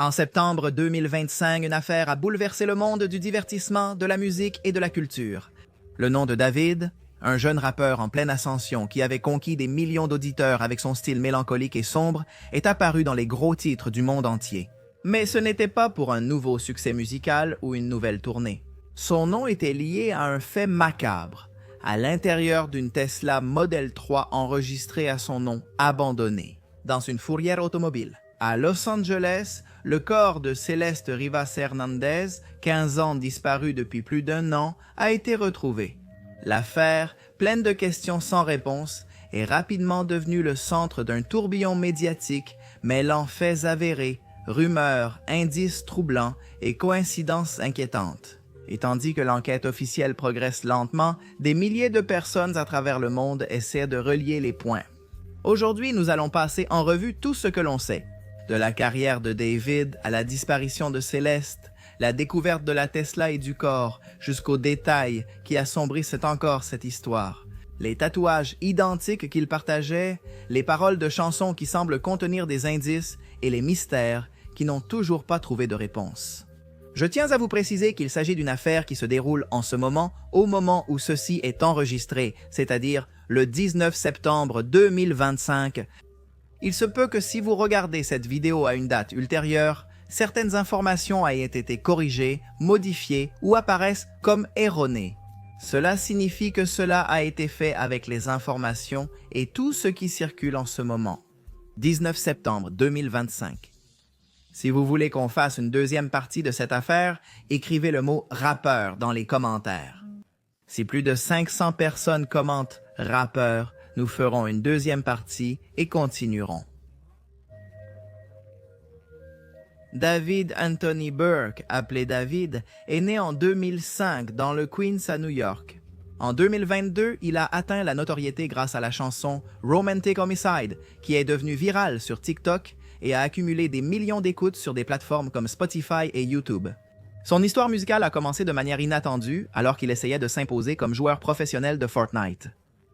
En septembre 2025, une affaire a bouleversé le monde du divertissement, de la musique et de la culture. Le nom de David, un jeune rappeur en pleine ascension qui avait conquis des millions d'auditeurs avec son style mélancolique et sombre, est apparu dans les gros titres du monde entier. Mais ce n'était pas pour un nouveau succès musical ou une nouvelle tournée. Son nom était lié à un fait macabre, à l'intérieur d'une Tesla Model 3 enregistrée à son nom abandonnée, dans une fourrière automobile. À Los Angeles, le corps de Celeste Rivas Hernandez, 15 ans disparu depuis plus d'un an, a été retrouvé. L'affaire, pleine de questions sans réponse, est rapidement devenue le centre d'un tourbillon médiatique mêlant faits avérés, rumeurs, indices troublants et coïncidences inquiétantes. Et tandis que l'enquête officielle progresse lentement, des milliers de personnes à travers le monde essaient de relier les points. Aujourd'hui, nous allons passer en revue tout ce que l'on sait. De la carrière de David à la disparition de Céleste, la découverte de la Tesla et du corps, jusqu'aux détails qui assombrissent encore cette histoire. Les tatouages identiques qu'il partageait, les paroles de chansons qui semblent contenir des indices et les mystères qui n'ont toujours pas trouvé de réponse. Je tiens à vous préciser qu'il s'agit d'une affaire qui se déroule en ce moment, au moment où ceci est enregistré, c'est-à-dire le 19 septembre 2025. Il se peut que si vous regardez cette vidéo à une date ultérieure, certaines informations aient été corrigées, modifiées ou apparaissent comme erronées. Cela signifie que cela a été fait avec les informations et tout ce qui circule en ce moment. 19 septembre 2025. Si vous voulez qu'on fasse une deuxième partie de cette affaire, écrivez le mot « rappeur » dans les commentaires. Si plus de 500 personnes commentent « rappeur », nous ferons une deuxième partie et continuerons. David Anthony Burke, appelé David, est né en 2005 dans le Queens à New York. En 2022, il a atteint la notoriété grâce à la chanson Romantic Homicide, qui est devenue virale sur TikTok et a accumulé des millions d'écoutes sur des plateformes comme Spotify et YouTube. Son histoire musicale a commencé de manière inattendue alors qu'il essayait de s'imposer comme joueur professionnel de Fortnite.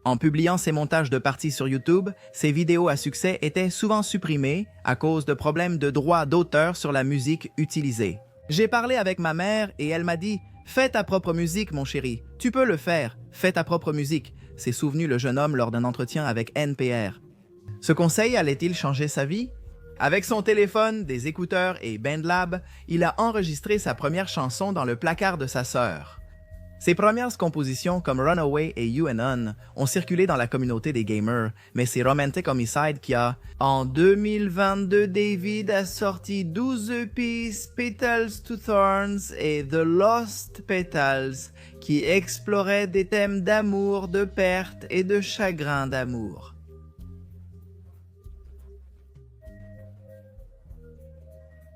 En publiant ses montages de parties sur YouTube, ses vidéos à succès étaient souvent supprimées à cause de problèmes de droits d'auteur sur la musique utilisée. J'ai parlé avec ma mère et elle m'a dit « Fais ta propre musique, mon chéri. Tu peux le faire. Fais ta propre musique. » s'est souvenu le jeune homme lors d'un entretien avec NPR. Ce conseil allait-il changer sa vie? Avec son téléphone, des écouteurs et BandLab, il a enregistré sa première chanson dans le placard de sa sœur. Ses premières compositions comme Runaway et You and None ont circulé dans la communauté des gamers, mais c'est Romantic Homicide qui a... En 2022, David a sorti 12 EPs, Petals to Thorns et The Lost Petals, qui exploraient des thèmes d'amour, de perte et de chagrin d'amour.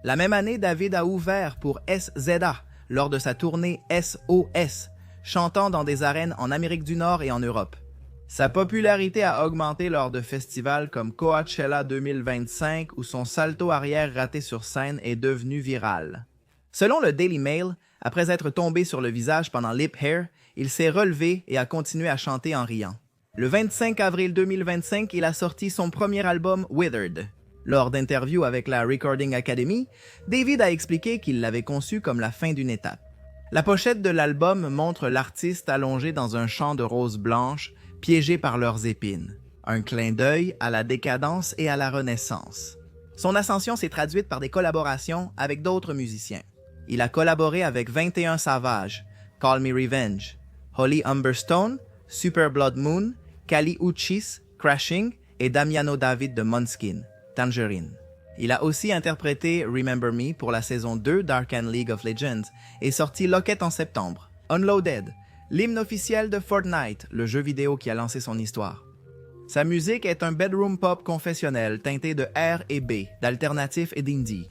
La même année, David a ouvert pour SZA lors de sa tournée SOS, chantant dans des arènes en Amérique du Nord et en Europe. Sa popularité a augmenté lors de festivals comme Coachella 2025 où son salto arrière raté sur scène est devenu viral. Selon le Daily Mail, après être tombé sur le visage pendant Lip Hair, il s'est relevé et a continué à chanter en riant. Le 25 avril 2025, il a sorti son premier album Withered. Lors d'interviews avec la Recording Academy, David a expliqué qu'il l'avait conçu comme la fin d'une étape. La pochette de l'album montre l'artiste allongé dans un champ de roses blanches, piégé par leurs épines. Un clin d'œil à la décadence et à la renaissance. Son ascension s'est traduite par des collaborations avec d'autres musiciens. Il a collaboré avec 21 Savage, Call Me Revenge, Holly Humberstone, Super Blood Moon, Kali Uchis, Crashing et Damiano David de Måneskin, Tangerine. Il a aussi interprété Remember Me pour la saison 2 d'Arcane League of Legends et sorti Locket en septembre. Unloaded, l'hymne officiel de Fortnite, le jeu vidéo qui a lancé son histoire. Sa musique est un bedroom pop confessionnel teinté de R et B, d'alternatif et d'indie.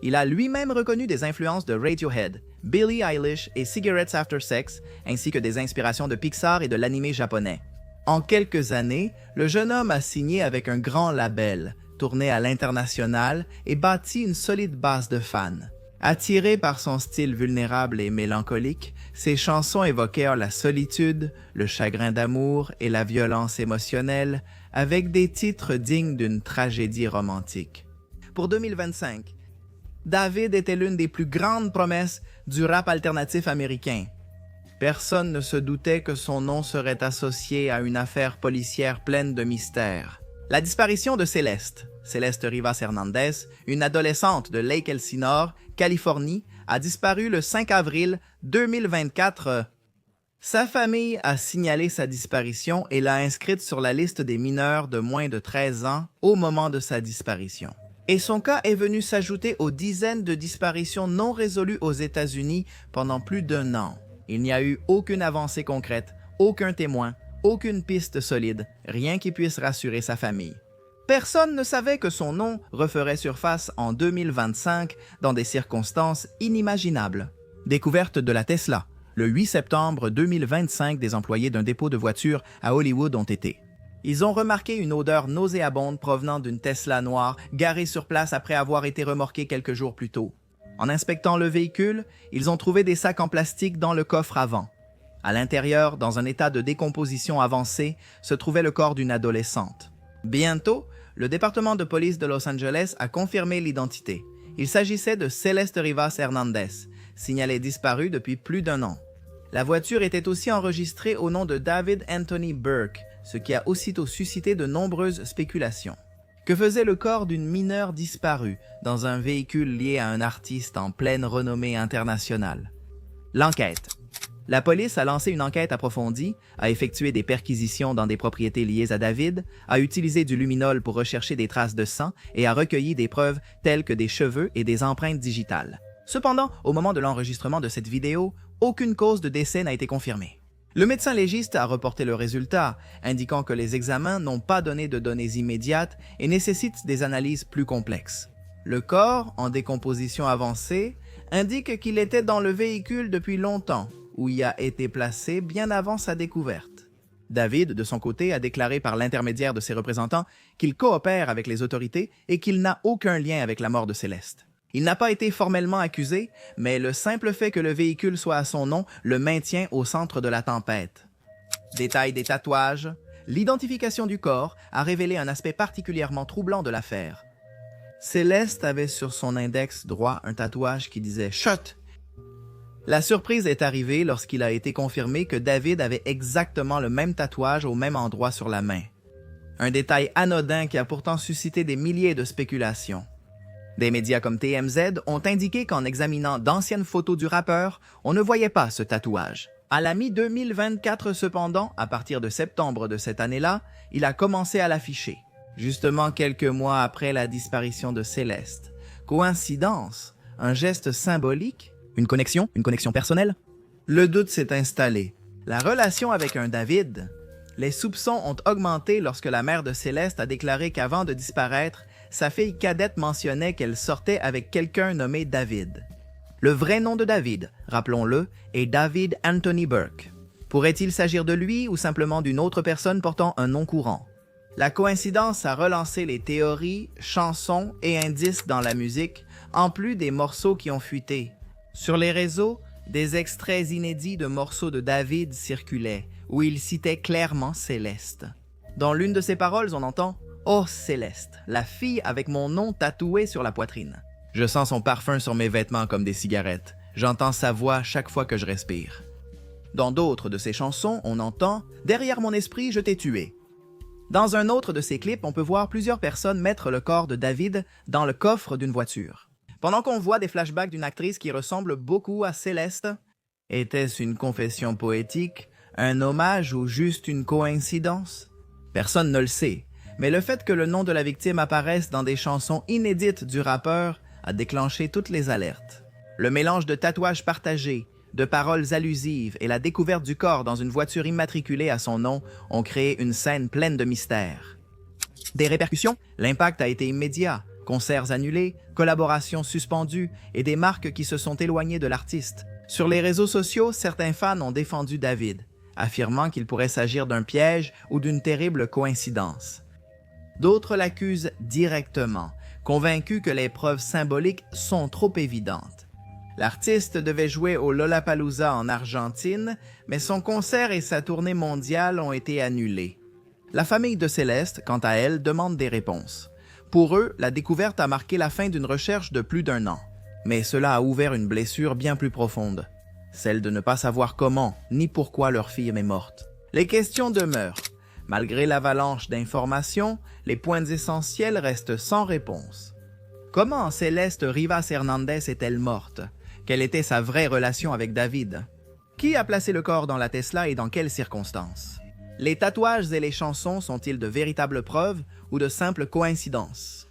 Il a lui-même reconnu des influences de Radiohead, Billie Eilish et Cigarettes After Sex, ainsi que des inspirations de Pixar et de l'anime japonais. En quelques années, le jeune homme a signé avec un grand label, tourné à l'international et bâti une solide base de fans. Attiré par son style vulnérable et mélancolique, ses chansons évoquèrent la solitude, le chagrin d'amour et la violence émotionnelle, avec des titres dignes d'une tragédie romantique. Pour 2025, David était l'une des plus grandes promesses du rap alternatif américain. Personne ne se doutait que son nom serait associé à une affaire policière pleine de mystères. La disparition de Céleste Rivas Hernandez, une adolescente de Lake Elsinore, Californie, a disparu le 5 avril 2024. Sa famille a signalé sa disparition et l'a inscrite sur la liste des mineurs de moins de 13 ans au moment de sa disparition. Et son cas est venu s'ajouter aux dizaines de disparitions non résolues aux États-Unis pendant plus d'1 an. Il n'y a eu aucune avancée concrète, aucun témoin, aucune piste solide, rien qui puisse rassurer sa famille. Personne ne savait que son nom referait surface en 2025 dans des circonstances inimaginables. Découverte de la Tesla. Le 8 septembre 2025, des employés d'un dépôt de voitures à Hollywood ont été. Ils ont remarqué une odeur nauséabonde provenant d'une Tesla noire garée sur place après avoir été remorquée quelques jours plus tôt. En inspectant le véhicule, ils ont trouvé des sacs en plastique dans le coffre avant. À l'intérieur, dans un état de décomposition avancée, se trouvait le corps d'une adolescente. Bientôt, le département de police de Los Angeles a confirmé l'identité. Il s'agissait de Céleste Rivas Hernandez, signalée disparue depuis plus d'1 an. La voiture était aussi enregistrée au nom de David Anthony Burke, ce qui a aussitôt suscité de nombreuses spéculations. Que faisait le corps d'une mineure disparue dans un véhicule lié à un artiste en pleine renommée internationale? L'enquête. La police a lancé une enquête approfondie, a effectué des perquisitions dans des propriétés liées à David, a utilisé du luminol pour rechercher des traces de sang et a recueilli des preuves telles que des cheveux et des empreintes digitales. Cependant, au moment de l'enregistrement de cette vidéo, aucune cause de décès n'a été confirmée. Le médecin légiste a reporté le résultat, indiquant que les examens n'ont pas donné de données immédiates et nécessitent des analyses plus complexes. Le corps, en décomposition avancée, indique qu'il était dans le véhicule depuis longtemps, où il a été placé bien avant sa découverte. David, de son côté, a déclaré par l'intermédiaire de ses représentants qu'il coopère avec les autorités et qu'il n'a aucun lien avec la mort de Céleste. Il n'a pas été formellement accusé, mais le simple fait que le véhicule soit à son nom le maintient au centre de la tempête. Détail des tatouages. L'identification du corps a révélé un aspect particulièrement troublant de l'affaire. Céleste avait sur son index droit un tatouage qui disait « Chut ». La surprise est arrivée lorsqu'il a été confirmé que David avait exactement le même tatouage au même endroit sur la main. Un détail anodin qui a pourtant suscité des milliers de spéculations. Des médias comme TMZ ont indiqué qu'en examinant d'anciennes photos du rappeur, on ne voyait pas ce tatouage. À la mi-2024 cependant, à partir de septembre de cette année-là, il a commencé à l'afficher, justement quelques mois après la disparition de Céleste. Coïncidence? Un geste symbolique? Une connexion personnelle? Le doute s'est installé. La relation avec un David? Les soupçons ont augmenté lorsque la mère de Céleste a déclaré qu'avant de disparaître, sa fille cadette mentionnait qu'elle sortait avec quelqu'un nommé David. Le vrai nom de David, rappelons-le, est David Anthony Burke. Pourrait-il s'agir de lui ou simplement d'une autre personne portant un nom courant? La coïncidence a relancé les théories, chansons et indices dans la musique, en plus des morceaux qui ont fuité. Sur les réseaux, des extraits inédits de morceaux de David circulaient, où il citait clairement Céleste. Dans l'une de ses paroles, on entend « Oh Céleste, la fille avec mon nom tatoué sur la poitrine. Je sens son parfum sur mes vêtements comme des cigarettes. J'entends sa voix chaque fois que je respire. » Dans d'autres de ses chansons, on entend « Derrière mon esprit, je t'ai tué. » Dans un autre de ses clips, on peut voir plusieurs personnes mettre le corps de David dans le coffre d'une voiture. Pendant qu'on voit des flashbacks d'une actrice qui ressemble beaucoup à Céleste, était-ce une confession poétique, un hommage ou juste une coïncidence? Personne ne le sait, mais le fait que le nom de la victime apparaisse dans des chansons inédites du rappeur a déclenché toutes les alertes. Le mélange de tatouages partagés, de paroles allusives et la découverte du corps dans une voiture immatriculée à son nom ont créé une scène pleine de mystères. Des répercussions? L'impact a été immédiat. Concerts annulés, collaborations suspendues et des marques qui se sont éloignées de l'artiste. Sur les réseaux sociaux, certains fans ont défendu David, affirmant qu'il pourrait s'agir d'un piège ou d'une terrible coïncidence. D'autres l'accusent directement, convaincus que les preuves symboliques sont trop évidentes. L'artiste devait jouer au Lollapalooza en Argentine, mais son concert et sa tournée mondiale ont été annulés. La famille de Céleste, quant à elle, demande des réponses. Pour eux, la découverte a marqué la fin d'une recherche de plus d'1 an. Mais cela a ouvert une blessure bien plus profonde, celle de ne pas savoir comment ni pourquoi leur fille est morte. Les questions demeurent. Malgré l'avalanche d'informations, les points essentiels restent sans réponse. Comment Céleste Rivas Hernandez est-elle morte? Quelle était sa vraie relation avec David? Qui a placé le corps dans la Tesla et dans quelles circonstances? Les tatouages et les chansons sont-ils de véritables preuves ou de simples coïncidences?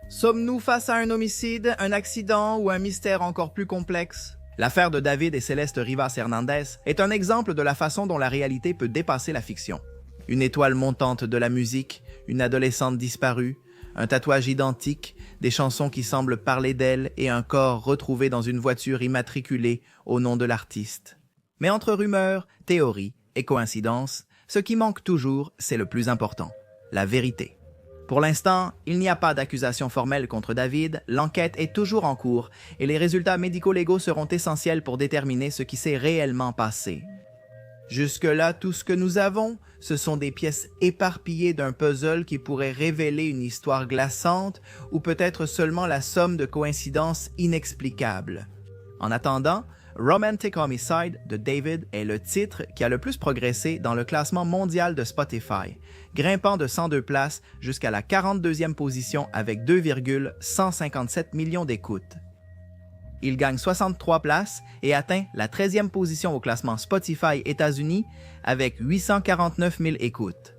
Sommes-nous face à un homicide, un accident ou un mystère encore plus complexe? L'affaire de David et Céleste Rivas Hernandez est un exemple de la façon dont la réalité peut dépasser la fiction. Une étoile montante de la musique, une adolescente disparue, un tatouage identique, des chansons qui semblent parler d'elle et un corps retrouvé dans une voiture immatriculée au nom de l'artiste. Mais entre rumeurs, théories et coïncidences, ce qui manque toujours, c'est le plus important, la vérité. Pour l'instant, il n'y a pas d'accusation formelle contre David, l'enquête est toujours en cours et les résultats médico-légaux seront essentiels pour déterminer ce qui s'est réellement passé. Jusque-là, tout ce que nous avons, ce sont des pièces éparpillées d'un puzzle qui pourrait révéler une histoire glaçante ou peut-être seulement la somme de coïncidences inexplicables. En attendant, Romantic Homicide de David est le titre qui a le plus progressé dans le classement mondial de Spotify, grimpant de 102 places jusqu'à la 42e position avec 2,157 millions d'écoutes. Il gagne 63 places et atteint la 13e position au classement Spotify États-Unis avec 849 000 écoutes.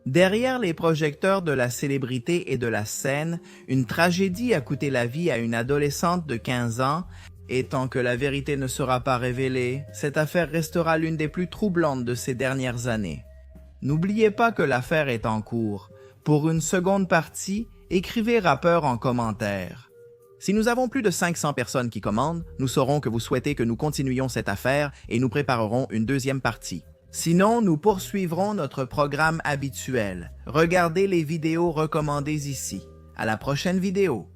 Derrière les projecteurs de la célébrité et de la scène, une tragédie a coûté la vie à une adolescente de 15 ans et tant que la vérité ne sera pas révélée, cette affaire restera l'une des plus troublantes de ces dernières années. N'oubliez pas que l'affaire est en cours. Pour une seconde partie, écrivez rappeur en commentaire. Si nous avons plus de 500 personnes qui commandent, nous saurons que vous souhaitez que nous continuions cette affaire et nous préparerons une deuxième partie. Sinon, nous poursuivrons notre programme habituel. Regardez les vidéos recommandées ici. À la prochaine vidéo.